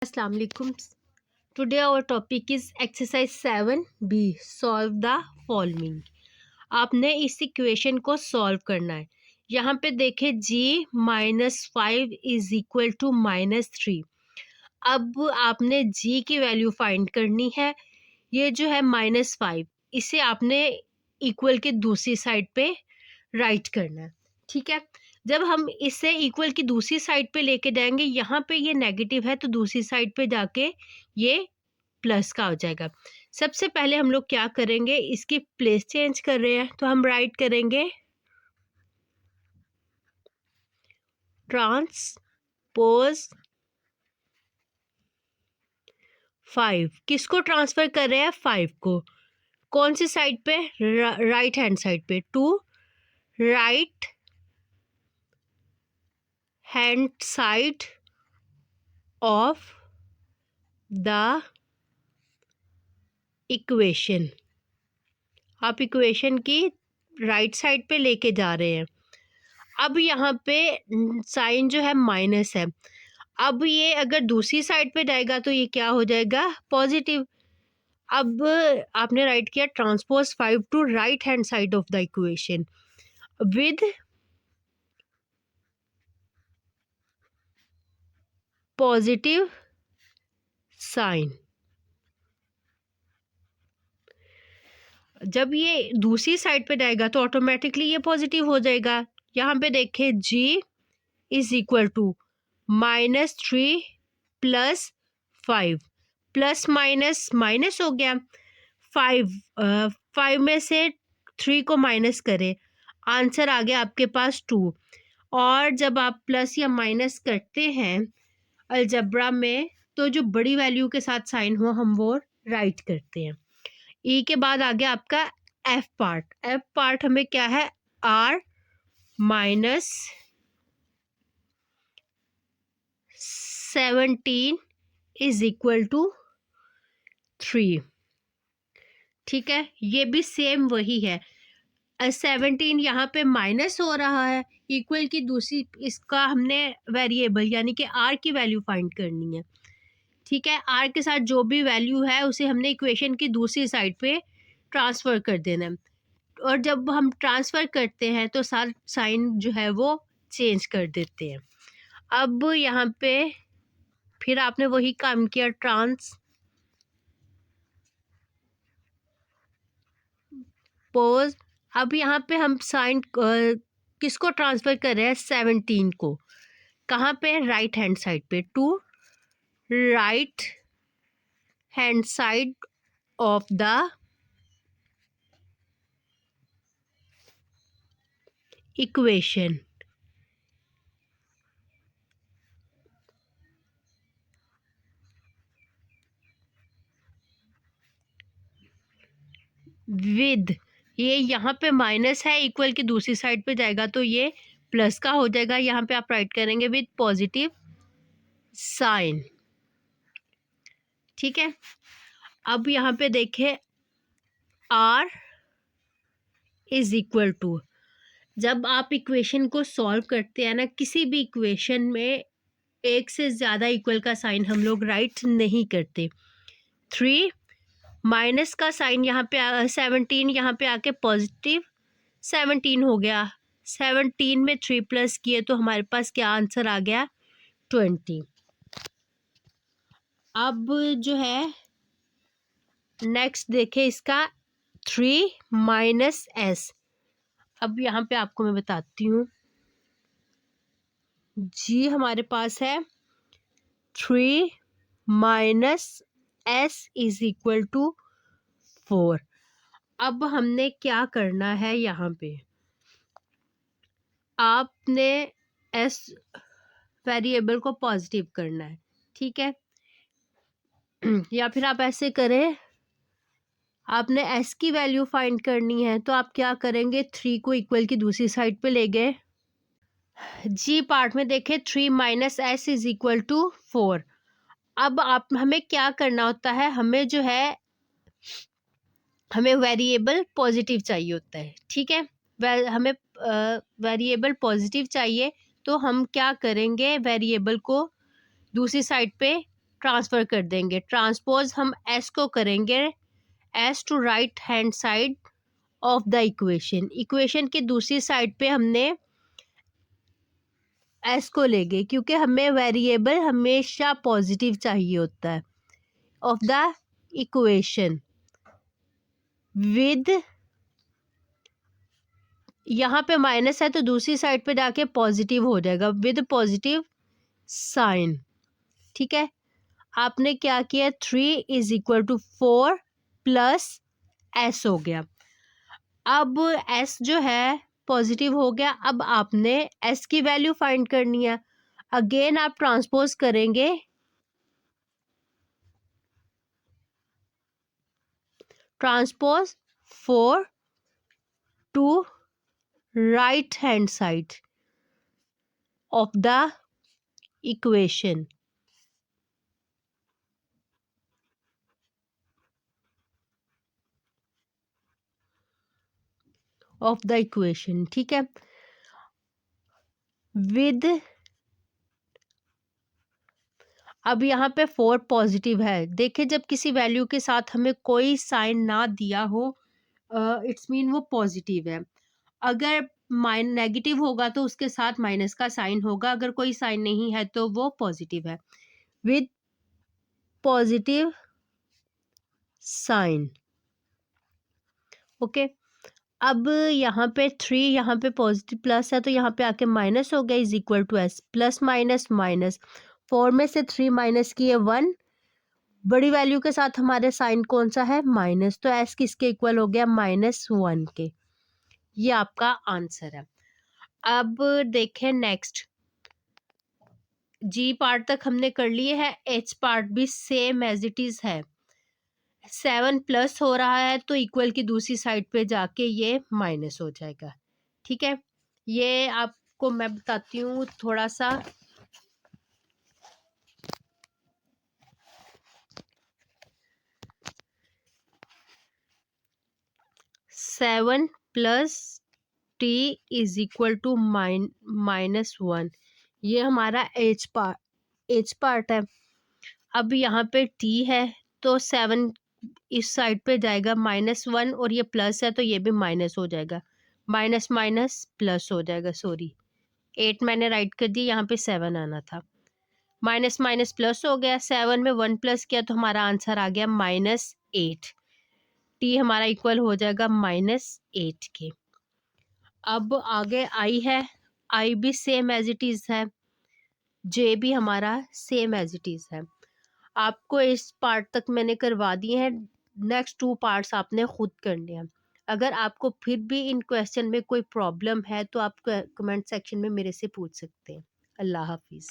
Assalamu alaikum. Today our topic is exercise 7B. Solve the following. आपने इस equation को solve करना है। यहाँ पे देखें g -5 इज इक्वल टू -3। अब आपने g की वैल्यू फाइंड करनी है। ये जो है -5 इसे आपने इक्वल के दूसरी साइड पे राइट करना है। ठीक है, जब हम इसे इक्वल की दूसरी साइड पे लेके जाएंगे, यहाँ पे ये नेगेटिव है तो दूसरी साइड पे जाके ये प्लस का हो जाएगा। सबसे पहले हम लोग क्या करेंगे, इसकी प्लेस चेंज कर रहे हैं तो हम राइट करेंगे ट्रांसपोज 5। किसको ट्रांसफर कर रहे हैं? 5 को। कौन सी साइड पे? राइट हैंड साइड पे। To right hand side of the equation. आप इक्वेशन की राइट साइड पे लेके जा रहे हैं। अब यहाँ पे साइन जो है माइनस है। अब ये अगर दूसरी साइड पे जाएगा तो ये क्या हो जाएगा? पॉजिटिव। अब आपने राइट किया transpose 5 to right hand side of the equation with positive sign. जब ये दूसरी साइड पे जाएगा तो ऑटोमेटिकली ये पॉजिटिव हो जाएगा। यहाँ पे देखें g is equal to -3 + 5। Plus minus minus हो गया। 5 में से 3 को माइनस करें, आंसर आ गया आपके पास 2। और जब आप प्लस या माइनस करते हैं अलजब्रा में तो जो बड़ी वैल्यू के साथ साइन हो हम वो राइट करते हैं। ई के बाद आ गया आपका एफ पार्ट। एफ पार्ट हमें क्या है? r - 17 is equal to 3। ठीक है, ये भी सेम वही है। 17 यहाँ पे माइनस हो रहा है, इक्वल की दूसरी इसका हमने वेरिएबल यानी कि r की वैल्यू फाइंड करनी है। ठीक है, r के साथ जो भी वैल्यू है उसे हमने इक्वेशन की दूसरी साइड पे ट्रांसफ़र कर देना है। और जब हम ट्रांसफ़र करते हैं तो साथ साइन जो है वो चेंज कर देते हैं। अब यहाँ पे फिर आपने वही काम किया, ट्रांसपोज। अब यहाँ पे हम साइन किसको ट्रांसफ़र कर रहे हैं? 17 को। कहाँ पे? राइट हैंड साइड पे। To right hand side of the equation with, ये यहाँ पे माइनस है, इक्वल की दूसरी साइड पे जाएगा तो ये प्लस का हो जाएगा। यहाँ पे आप राइट करेंगे विद पॉजिटिव साइन। ठीक है, अब यहाँ पे देखें r इज इक्वल टू, जब आप इक्वेशन को सॉल्व करते हैं ना, किसी भी इक्वेशन में एक से ज़्यादा इक्वल का साइन हम लोग राइट नहीं करते। 3 माइनस का साइन यहाँ पे 17 यहाँ पे आके पॉजिटिव 17 हो गया। 17 में 3 प्लस किए तो हमारे पास क्या आंसर आ गया? 20। अब जो है नेक्स्ट देखें इसका 3 - s। अब यहाँ पे आपको मैं बताती हूँ, जी हमारे पास है 3 - s इज इक्वल टू 4। अब हमने क्या करना है, यहाँ पे आपने s वेरिएबल को पॉजिटिव करना है। ठीक है, या फिर आप ऐसे करें, आपने s की वैल्यू फाइंड करनी है तो आप क्या करेंगे? 3 को इक्वल की दूसरी साइड पे ले गए। जी पार्ट में देखें 3 - s इज इक्वल टू 4। अब आप हमें क्या करना होता है, हमें जो है हमें वेरिएबल पॉजिटिव चाहिए होता है। ठीक है, हमें वेरिएबल पॉजिटिव चाहिए तो हम क्या करेंगे? वेरिएबल को दूसरी साइड पे ट्रांसफ़र कर देंगे। ट्रांसपोज़ हम एस को करेंगे s to right hand side of the equation. Equation की दूसरी साइड पे हमने एस को लेंगे क्योंकि हमें वेरिएबल हमेशा पॉजिटिव चाहिए होता है ऑफ द इक्वेशन विद, यहाँ पे माइनस है तो दूसरी साइड पे जाके पॉजिटिव हो जाएगा विद पॉजिटिव साइन। ठीक है, आपने क्या किया 3 = 4 प्लस एस हो गया। अब एस जो है पॉजिटिव हो गया। अब आपने एस की वैल्यू फाइंड करनी है। अगेन आप ट्रांसपोज करेंगे transpose 4 to right hand side of the equation of the equation. ठीक है, विद, अब यहाँ पे 4 पॉजिटिव है। देखिए जब किसी वैल्यू के साथ हमें कोई साइन ना दिया हो इट्स मीन वो पॉजिटिव है। अगर नेगेटिव होगा तो उसके साथ माइनस का साइन होगा, अगर कोई साइन नहीं है तो वो पॉजिटिव है विद पॉजिटिव साइन। ओके, अब यहाँ पे 3, यहाँ पे पॉजिटिव प्लस है तो यहाँ पे आके माइनस हो गया is equal to s. Plus minus minus, 4 में से 3 माइनस किए 1, बड़ी वैल्यू के साथ हमारे साइन कौन सा है माइनस, तो एस किसके इक्वल हो गया -1 के। ये आपका आंसर है। अब देखें नेक्स्ट, जी पार्ट तक हमने कर लिए है, एच पार्ट भी सेम एज इट इज है। 7 प्लस हो रहा है तो इक्वल की दूसरी साइड पे जाके ये माइनस हो जाएगा। ठीक है, ये आपको मैं बताती हूँ थोड़ा सा। 7 plus t is equal to -1, ये हमारा एच पार्ट है। अब यहाँ पे टी है तो 7 इस साइड पे जाएगा -1 और ये प्लस है तो ये भी माइनस हो जाएगा, माइनस माइनस प्लस हो जाएगा। सॉरी 8 मैंने राइट कर दी, यहाँ पे 7 आना था। माइनस माइनस प्लस हो गया, 7 में 1 प्लस किया तो हमारा आंसर आ गया -8। टी हमारा इक्वल हो जाएगा -8 के। अब आगे आई है, आई भी सेम एज इट इज़ है, जे भी हमारा सेम एज इट इज़ है। आपको इस पार्ट तक मैंने करवा दिए हैं, नेक्स्ट 2 पार्ट्स आपने खुद करने हैं। अगर आपको फिर भी इन क्वेश्चन में कोई प्रॉब्लम है तो आप कमेंट सेक्शन में मेरे से पूछ सकते हैं। अल्लाह हाफिज़।